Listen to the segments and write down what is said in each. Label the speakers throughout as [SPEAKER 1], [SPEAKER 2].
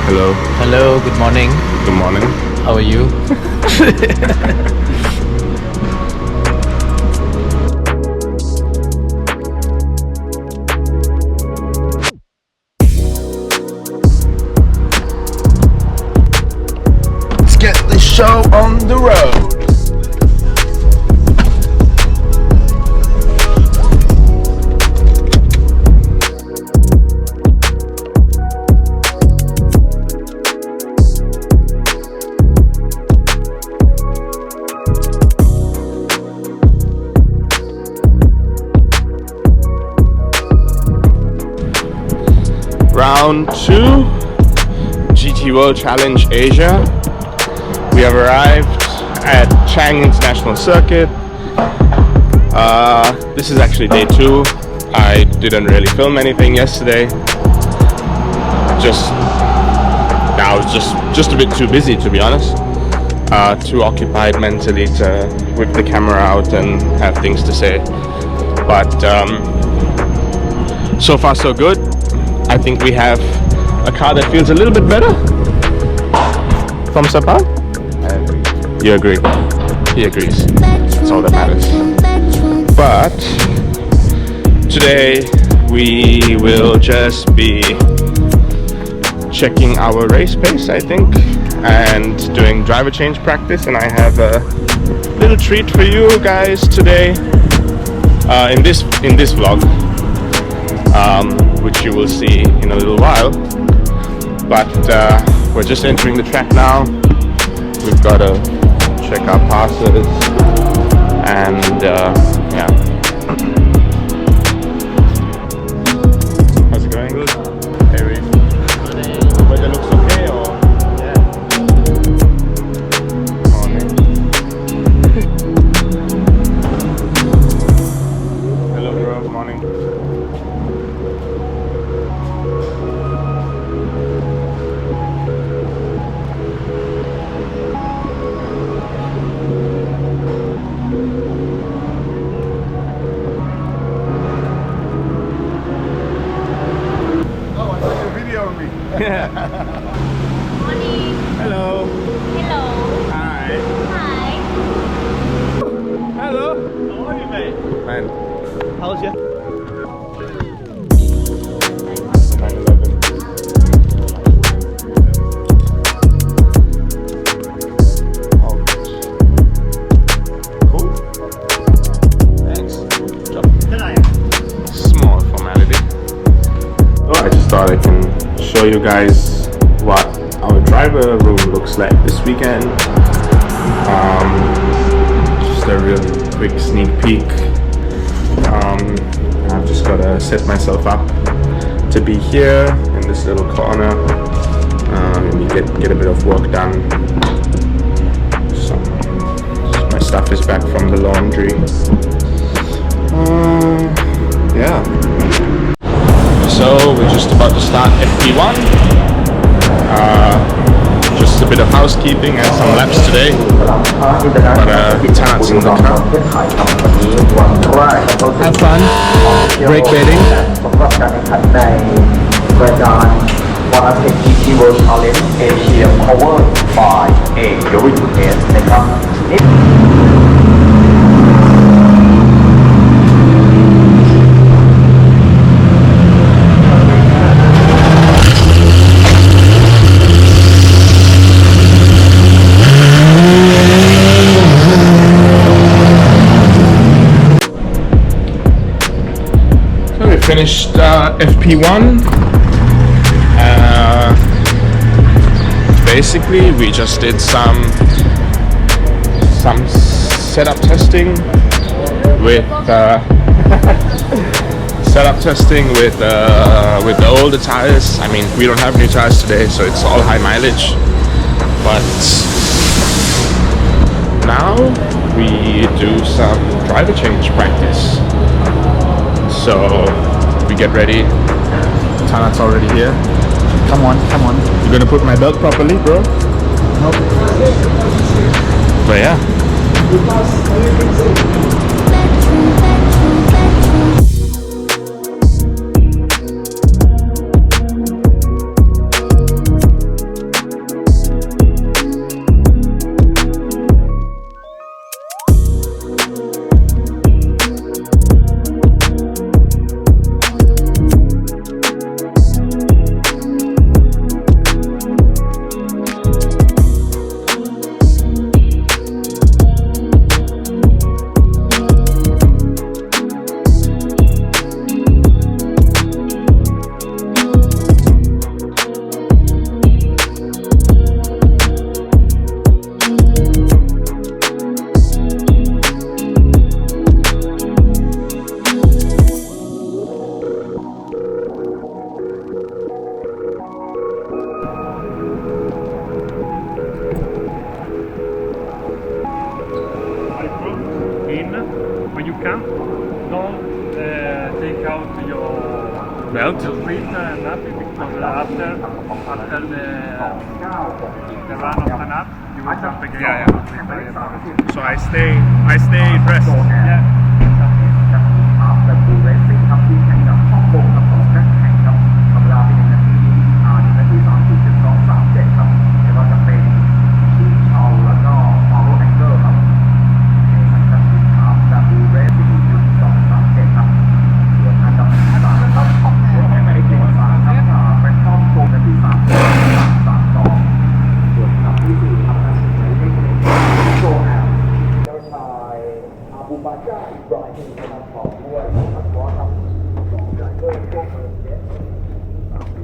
[SPEAKER 1] Hello.
[SPEAKER 2] Hello, good morning.
[SPEAKER 1] Good morning.
[SPEAKER 2] How are you?
[SPEAKER 1] Let's get the show on the road. Round 2, GT World Challenge Asia. We have arrived at Chang International Circuit. This is actually day 2. I didn't really film anything yesterday. I was just a bit too busy, to be honest. Too occupied mentally to whip the camera out and have things to say. But so far so good. I think we have a car that feels a little bit better. Thumbs up, huh? I agree. You agree? He agrees. That's all that matters. But today we will just be checking our race pace, I think, and doing driver change practice. And I have a little treat for you guys today in this vlog. Which you will see in a little while, but we're just entering the track now. We've got to check our passes and yeah. How's it going? Good. Hey, Reef. Weather looks okay, or? Yeah. Morning. Hello, bro. Morning.
[SPEAKER 3] Morning.
[SPEAKER 1] Hello.
[SPEAKER 3] Hello.
[SPEAKER 1] Hi.
[SPEAKER 3] Hi.
[SPEAKER 1] Hello.
[SPEAKER 2] How are you, mate?
[SPEAKER 1] Man.
[SPEAKER 2] How's your...
[SPEAKER 1] 9/11. Oh, cool. Thanks. Good job. Small formality. Oh, I just thought I can show you guys what our driver room looks like this weekend. Just a really quick sneak peek. I've just got to set myself up to be here in this little corner and get a bit of work done. So my stuff is back from the laundry. Yeah. So we're just about to start FP1. Just a bit of housekeeping and some laps today. But Tanat's in the car.
[SPEAKER 2] Have fun. Brake bedding.
[SPEAKER 4] สำหรับการแข่งขันในรายการวันอาทิตย์ GT World Challenge Asia Powered by A Buriram นะครับ
[SPEAKER 1] Finished FP1. basically we just did some setup testing with setup testing with the older tires. I mean, we don't have new tires today, so it's all high mileage. But now we do some driver change practice. So we get ready. Tanat's already here.
[SPEAKER 3] Come on, come on.
[SPEAKER 1] You gonna put my belt properly, bro?
[SPEAKER 3] Nope.
[SPEAKER 1] But yeah.
[SPEAKER 5] When you come, don't take out your
[SPEAKER 1] Belt?
[SPEAKER 5] your feet nappy, because after the run of the nap, you will jump again.
[SPEAKER 1] Yeah, yeah. So I stay dressed.
[SPEAKER 5] Yeah.
[SPEAKER 4] ครับและบูเรสซิ่งครับที่แข่งกับฮ่องกงกับ2นักแข่งครับทำเวลาเป็น1 นาที1 นาที 30.237 ครับไม่ว่าจะเป็นชีเชาแล้วก็ฟาโรแองเกอร์ครับในอันดับที่3และบูเรสซิ่ง.237 ครับส่วนอันดับที่3ครับรวมไปถึง3ครับเป็นฮ่องกงในที่3.32ส่วนอันดับที่4ครับในเทคนิคโชว์แอลเจ้าชายอาบูบาจาอิบราฮิมนะครับของด้วยครับขอครับ2จากด้วยพวกเอิร์เจ็ต3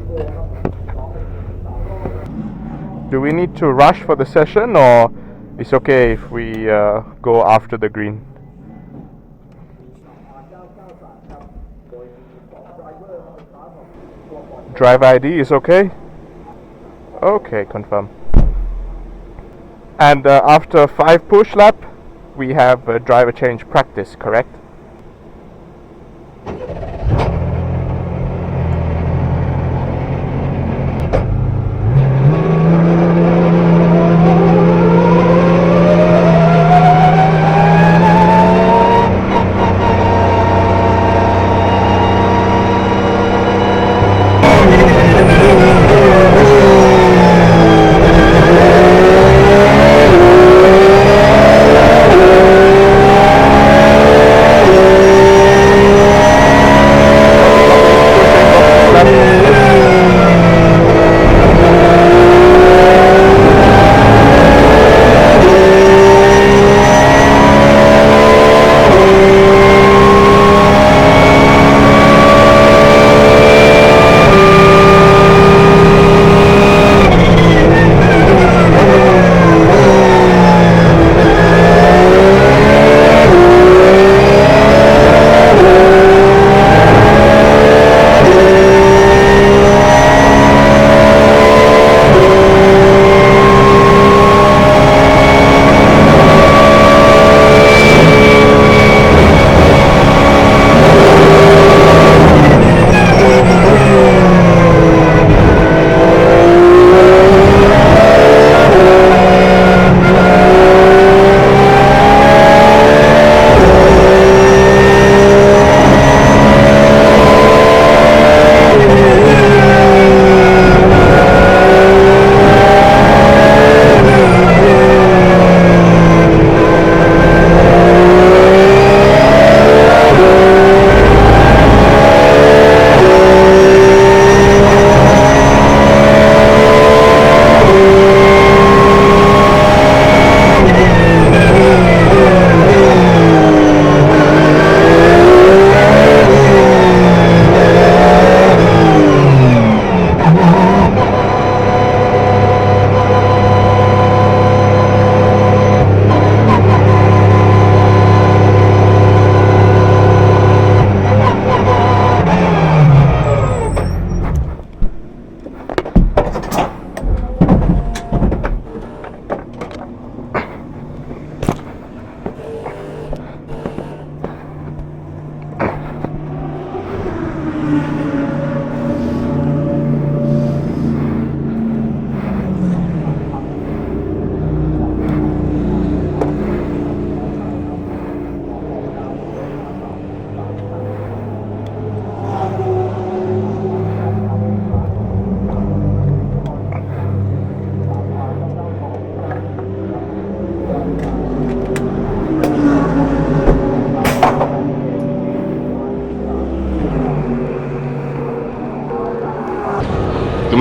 [SPEAKER 4] ตัวครับ2
[SPEAKER 1] Do we need to rush for the session, or it's okay if we go after the green? Drive ID is okay? Okay, confirm. And after 5 push lap, we have driver change practice, correct?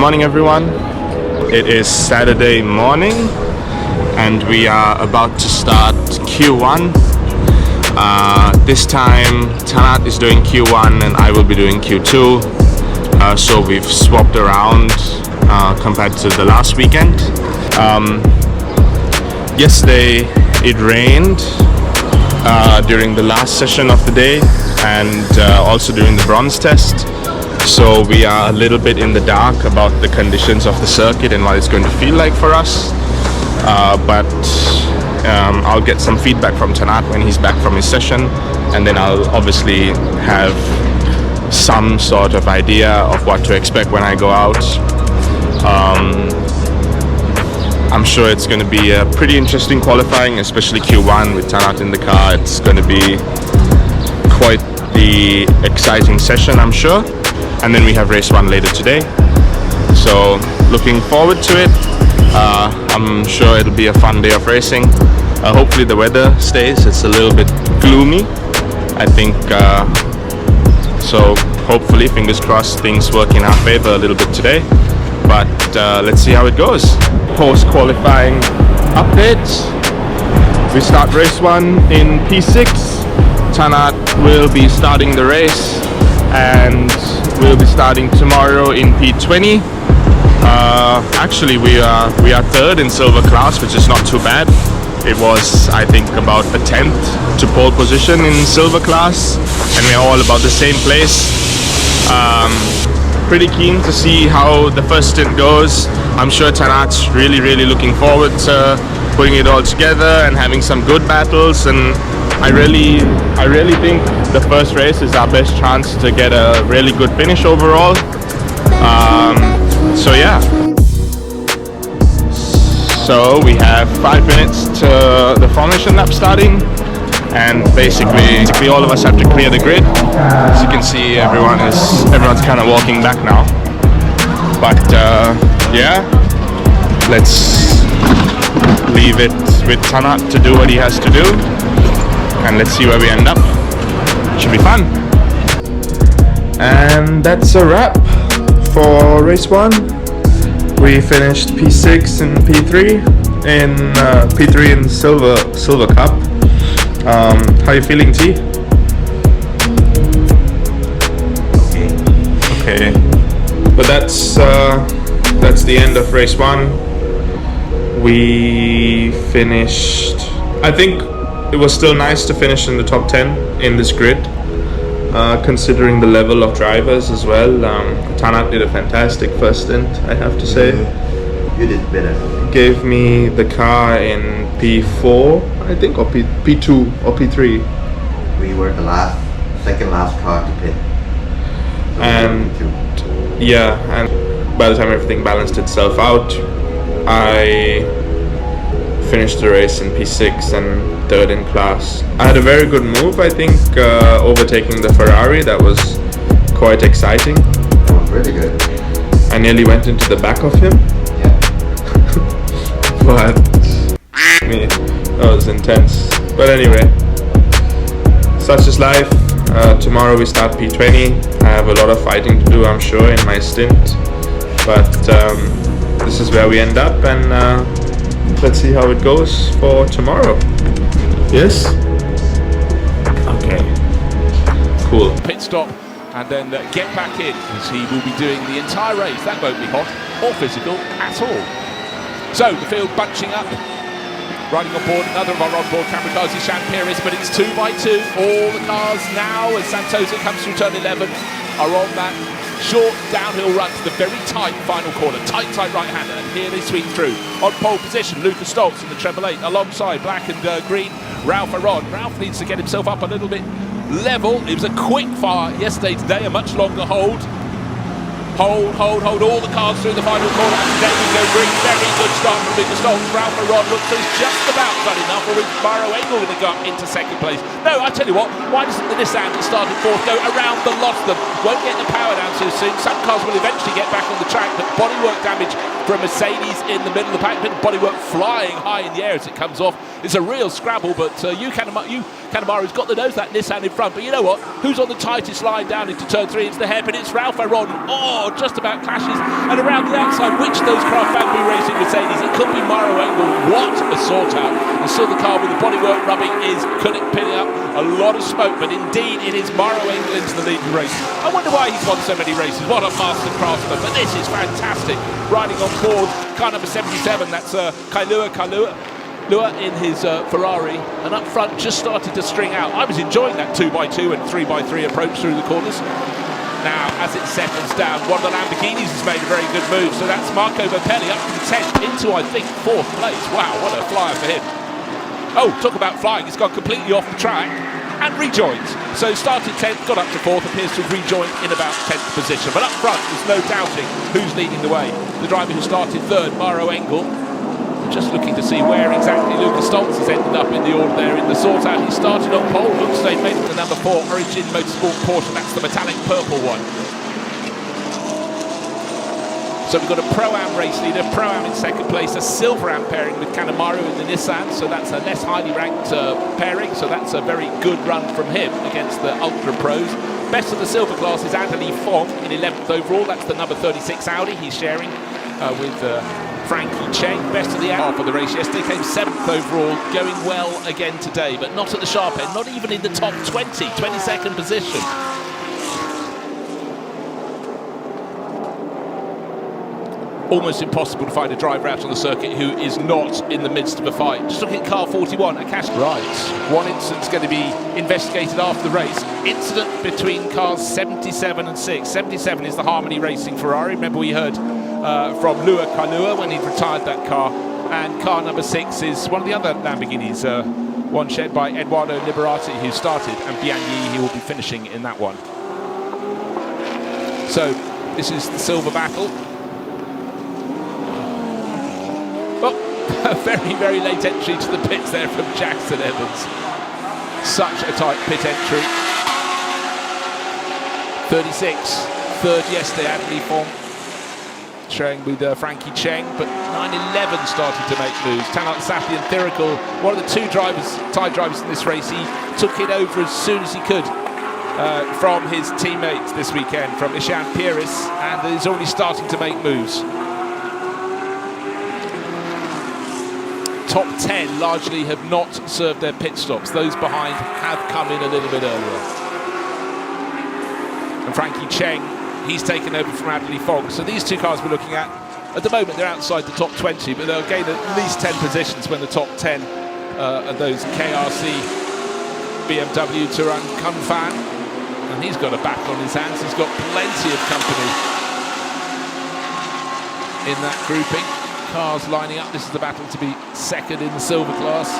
[SPEAKER 1] morning everyone. It is Saturday morning and we are about to start Q1. This time Tanat is doing Q1 and I will be doing Q2. So we've swapped around compared to the last weekend. Yesterday it rained during the last session of the day and also during the bronze test. So we are a little bit in the dark about the conditions of the circuit and what it's going to feel like for us. But I'll get some feedback from Tanat when he's back from his session, and then I'll obviously have some sort of idea of what to expect when I go out. I'm sure it's going to be a pretty interesting qualifying, especially Q1 with Tanat in the car. It's going to be quite the exciting session, I'm sure. And then we have race 1 later today. So looking forward to it. I'm sure it'll be a fun day of racing. Hopefully the weather stays. It's a little bit gloomy, I think. So hopefully, fingers crossed, things work in our favor a little bit today. But let's see how it goes. Post-qualifying updates. We start race 1 in P6. Tanat will be starting the race and we'll be starting tomorrow in P20. Actually we are third in silver class, which is not too bad. It was, I think, about a 10th to pole position in silver class, and we're all about the same place. Pretty keen to see how the first stint goes. I'm sure Tanat's really looking forward to putting it all together and having some good battles, and I really think the first race is our best chance to get a really good finish overall. So yeah. So we have 5 minutes to the formation lap starting, and basically all of us have to clear the grid. As you can see, everyone's kind of walking back now. But yeah, let's leave it with Tanat to do what he has to do, and let's see where we end up. Should be fun. And that's a wrap for race 1. We finished P6 and P3 in P3 in Silver Cup. How are you feeling, T? Okay. But that's the end of race 1. We finished. I think it was still nice to finish in the top 10 in this grid, considering the level of drivers as well. Tanat did a fantastic first stint, I have to say.
[SPEAKER 6] You did better.
[SPEAKER 1] Gave me the car in P4, I think, or P2 or P3.
[SPEAKER 6] We were the second last car to pit. So
[SPEAKER 1] And yeah, and by the time everything balanced itself out, I finished the race in P6 and third in class. I had a very good move, I think, overtaking the Ferrari. That was quite exciting.
[SPEAKER 6] That was really good.
[SPEAKER 1] I nearly went into the back of him.
[SPEAKER 6] Yeah.
[SPEAKER 1] But that was intense. But anyway, such is life. Tomorrow we start P20. I have a lot of fighting to do, I'm sure, in my stint. But this is where we end up, and let's see how it goes for tomorrow. Yes? Okay. Cool.
[SPEAKER 7] Pit stop and then get back in, as he will be doing the entire race. That won't be hot or physical at all. So the field bunching up. Riding on board another of our onboard camera cars is Shampiris, but it's 2 by 2. All the cars now, as Santosa comes through turn 11, are on that short downhill run to the very tight final corner. Tight right-hander, and here they sweep through. On pole position, Lucas Stoltz in the treble 8, alongside black and green Ralph Aron. Ralph needs to get himself up a little bit level. It was a quick fire yesterday, today a much longer hold. Hold all the cars through the final corner, and there we go. Green, very good start from Lucas Stoltz. Ralph Aron looks like he's just about done enough, or is Maro Engel going to go into second place? No, I tell you what, why doesn't the Nissan that started fourth go around the lot of them? won't get the power down too soon. Some cars will eventually get back on the track, but bodywork damage from Mercedes in the middle of the pack. Bit of bodywork flying high in the air as it comes off. It's a real scrabble, but Kanemaru's got the nose that Nissan in front. But you know what? Who's on the tightest line down into turn 3? It's the hairpin. It's Ralph Aron. Oh, just about clashes. And around the outside, which of those Craft Bamboo Racing Mercedes? It could be Mauro Engel. What a sort out. And still the car with the bodywork rubbing is pinning up a lot of smoke. But indeed, it is Mauro Engel into the lead race. I wonder why he's won so many races. What a master craftsman. But this is fantastic. Riding on board car number 77. That's Kailua in his Ferrari, and up front just started to string out. I was enjoying that 2x2 and 3x3 approach through the corners. Now, as it settles down, one of the Lamborghinis has made a very good move, so that's Marco Verpelli up from 10th into, I think, 4th place. Wow, what a flyer for him. Oh, talk about flying, he's gone completely off the track and rejoined. So started 10th, got up to 4th, appears to have rejoined in about 10th position. But up front, there's no doubting who's leading the way. The driver who started 3rd, Mauro Engel. Just looking to see where exactly Lucas Stoltz has ended up in the order there in the sort out. He started on pole, looks like made it to number 4, Origin Motorsport Porsche. That's the metallic purple one. So we've got a Pro-Am race leader, Pro-Am in 2nd place, a Silver-Am pairing with Kanemaru in the Nissan, so that's a less highly ranked pairing, so that's a very good run from him against the Ultra Pros. Best of the silver class is Anthony Fong in 11th overall, that's the number 36 Audi he's sharing with Frankie Cheng. Best of the half of the race yesterday, came 7th overall, going well again today, but not at the sharp end, not even in the top 20, 22nd position. Almost impossible to find a driver out on the circuit who is not in the midst of a fight. Just looking at car 41, Akash. Right. One incident's going to be investigated after the race. Incident between cars 77 and 6. 77 is the Harmony Racing Ferrari. Remember we heard from Lua Kailua when he retired that car. And car number 6 is one of the other Lamborghinis, one shared by Eduardo Liberati, who started, and Biagni, he will be finishing in that one. So this is the silver battle. A very, very late entry to the pits there from Jackson Evans. Such a tight pit entry. 36, 3rd yesterday, Anthony Fong showing with Frankie Cheng, but 911 started to make moves. Tanat Safi and Thirical, one of the 2 Thai drivers in this race, he took it over as soon as he could from his teammates this weekend, from Ishan Piris, and he's already starting to make moves. Top 10 largely have not served their pit stops. Those behind have come in a little bit earlier. And Frankie Cheng, he's taken over from Anthony Fong. So these 2 cars we're looking at the moment, they're outside the top 20, but they'll gain at least 10 positions when the top 10 are those KRC BMW Turan Kunfan. And he's got a battle on his hands. He's got plenty of company in that grouping. Cars lining up. This is the battle to be 2nd in the silver class.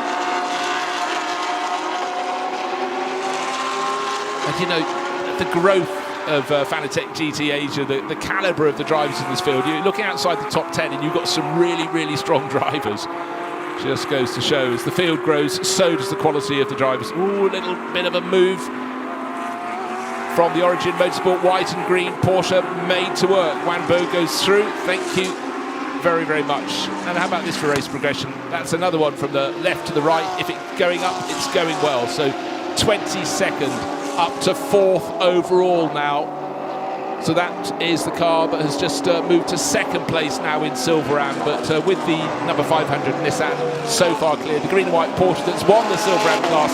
[SPEAKER 7] And you know, the growth of Fanatec GT Asia, the calibre of the drivers in this field, you're looking outside the top 10 and you've got some really, really strong drivers. Just goes to show, as the field grows, so does the quality of the drivers. Ooh, a little bit of a move from the Origin Motorsport white and green Porsche, made to work. Wanbo goes through. Thank you very, very much. And how about this for race progression? That's another one from the left to the right. If it's going up, it's going well. So 22nd up to 4th overall now. So that is the car that has just moved to 2nd place now in Silver-Am, but with the number 500 Nissan so far clear. The green and white Porsche that's won the Silver-Am class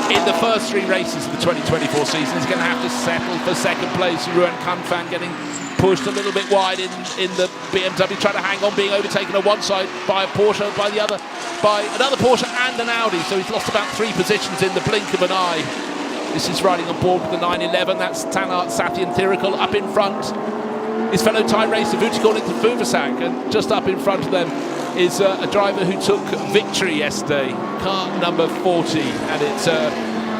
[SPEAKER 7] in the first 3 races of the 2024 season is going to have to settle for 2nd place. Ruan Kunfan getting pushed a little bit wide in the BMW, trying to hang on, being overtaken on one side by a Porsche, by the other by another Porsche and an Audi, so he's lost about 3 positions in the blink of an eye. This is riding on board with the 911, that's Tanat Satyan Thirical. Up in front, his fellow Thai racer Vutikol into Fuvasak, and just up in front of them is a driver who took victory yesterday, car number 40, and it's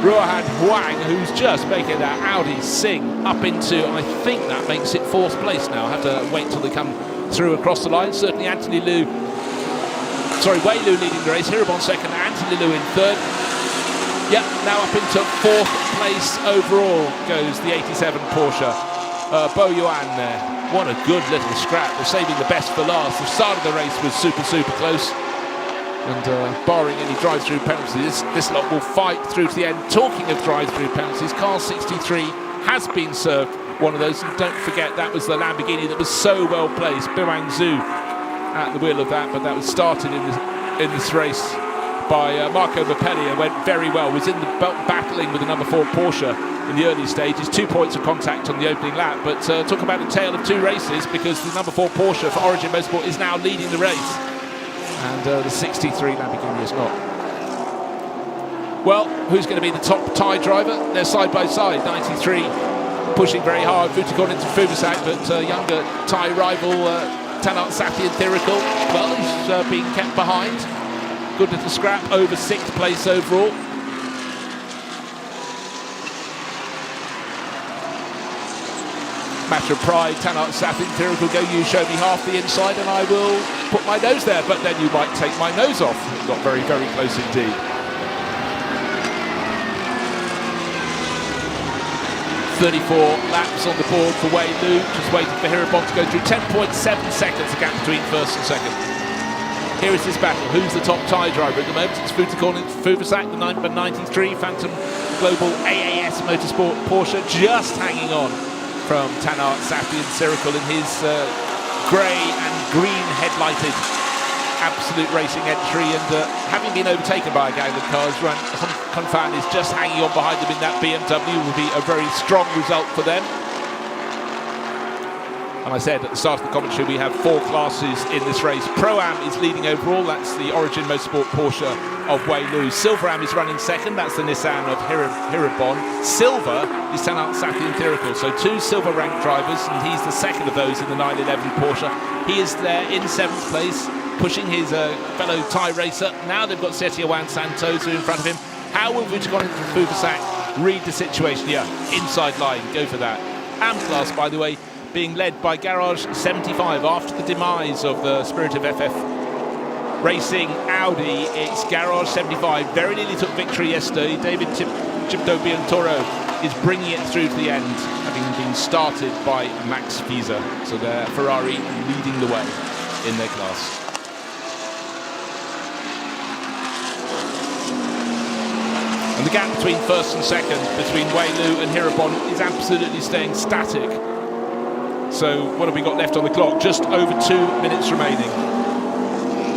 [SPEAKER 7] Ruohan Huang, who's just making that Audi sing up into, I think that makes it 4th place now. I'll have to wait till they come through across the line. Certainly Wei Lu leading the race, Hirabon 2nd, Anthony Liu in 3rd. Yep, now up into 4th place overall goes the 87 Porsche. Bo Yuan there. What a good little scrap. They're saving the best for last. The start of the race was super close. And barring any drive-through penalties, this lot will fight through to the end. Talking of drive-through penalties, car 63 has been served one of those. And don't forget, that was the Lamborghini that was so well placed. Buriram Thailand at the wheel of that, but that was started in this race by Marco Verpelli and went very well. Was in the battling with the number 4 Porsche in the early stages. 2 points of contact on the opening lap, but talk about a tale of 2 races, because the number 4 Porsche for Origin Motorsport is now leading the race, and the 63 Lamborghini is not. Well, who's going to be the top Thai driver? They're side by side. 93 pushing very hard, Vutikon into Fubusak, but younger Thai rival Tanat Sathyan Thirikul, well, he's being kept behind. Good little scrap, over 6th place overall. Matter of pride, Tanat Sathyan Thirikul go, you show me half the inside and I will put my nose there, but then you might take my nose off. It got very close indeed. 34 laps on the board for Wei Lu, just waiting for Hirabon to go through. 10.7 seconds, the gap between first and second. Here is this battle. Who's the top Thai driver at the moment? It's Vutikon into Fubusak, the number 93 Phantom Global AAS Motorsport Porsche, just hanging on from Tanat Sathyan Thirikul in his grey and green headlighted absolute racing entry, and having been overtaken by a gang of cars, Confan is just hanging on behind them in that BMW. Will be a very strong result for them. And I said at the start of the commentary, we have 4 classes in this race. Pro-Am is leading overall. That's the Origin Motorsport Porsche of Wei Lu. Silver-Am is running second. That's the Nissan of Hirabon. Silver is Tanat Sathyan Thirikul. So 2 silver-ranked drivers, and he's the second of those in the 911 Porsche. He is there in 7th place, pushing his fellow Thai racer. Now they've got Setiawan Santosa in front of him. How will Vutikon and Fubusak read the situation? Yeah, inside line, go for that. Am class, by the way, being led by Garage 75 after the demise of the Spirit of FF Racing Audi. It's Garage 75, very nearly took victory yesterday. David Chipto Biantoro is bringing it through to the end, having been started by Max Fiza. So they're Ferrari leading the way in their class. And the gap between first and second, between Wei Lu and Hirabon, is absolutely staying static. So what have we got left on the clock? Just over 2 minutes remaining.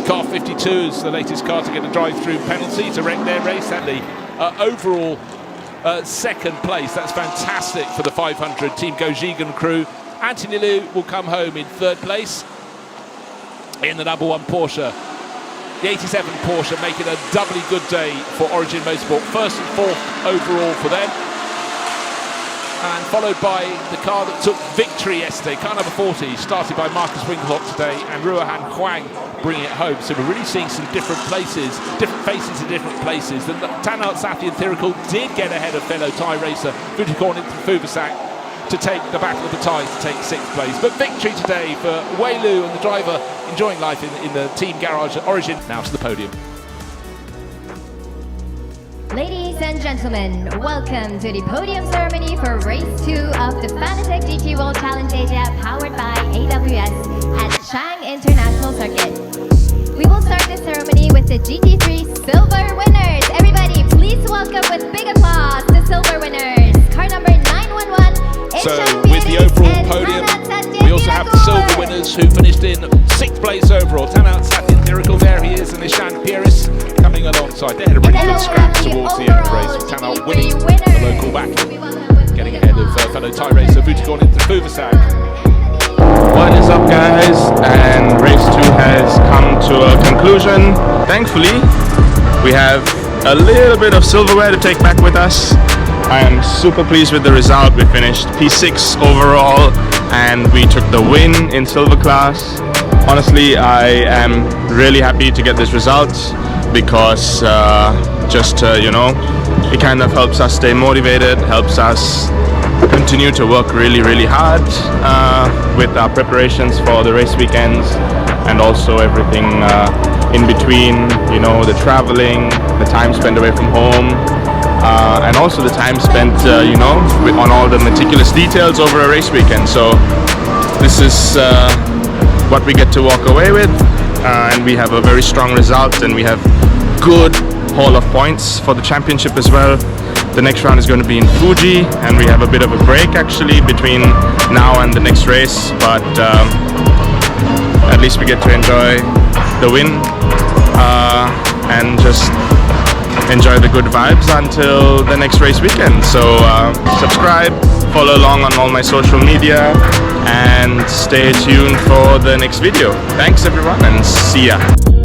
[SPEAKER 7] Car 52 is the latest car to get a drive-through penalty to wreck their race. Sadly, overall second place. That's fantastic for the 500 Team Gojigan crew. Anthony Liu will come home in 3rd place in the number 1 Porsche. The 87 Porsche making a doubly good day for Origin Motorsport. 1st and 4th overall for them. And followed by the car that took victory yesterday, car number 40, started by Marcus Winkelhock today, and Ruohan Huang bringing it home. So we're really seeing some different places, different faces in different places. The Tanat Sathyan Thirikul did get ahead of fellow Thai racer Vutikon into Fubusak to take the battle of the Thais to take 6th place. But victory today for Wei Lu and the driver enjoying life in the Team Garage at Origin. Now to the podium.
[SPEAKER 8] Ladies and gentlemen, welcome to the podium ceremony for Race 2 of the Fanatec GT World Challenge Asia powered by AWS at Chang International Circuit. We will start the ceremony with the GT3 Silver winners. Everybody, please welcome with big applause the Silver winners. Car number 911.
[SPEAKER 7] So with the overall podium, we also have the silver winners who finished in 6th place overall. Tanat Sathyan Thirikul, there he is, and Ishan Pieris coming alongside. They had a really good scrap towards the end of the race, with Tanat winning the local battle, getting ahead of fellow Thai racer Vutikon into Fubusak.
[SPEAKER 1] What is up, guys? And race 2 has come to a conclusion. Thankfully, we have a little bit of silverware to take back with us. I am super pleased with the result. We finished P6 overall and we took the win in silver class. Honestly, I am really happy to get this result because you know, it kind of helps us stay motivated, helps us continue to work really hard with our preparations for the race weekends and also everything in between, you know, the traveling, the time spent away from home. and also the time spent, you know, on all the meticulous details over a race weekend. So this is what we get to walk away with, and we have a very strong result, and we have good haul of points for the championship as well. The next round is going to be in Fuji, and we have a bit of a break actually between now and the next race, but at least we get to enjoy the win and just enjoy the good vibes until the next race weekend. So subscribe, follow along on all my social media, and stay tuned for the next video. Thanks everyone, and see ya.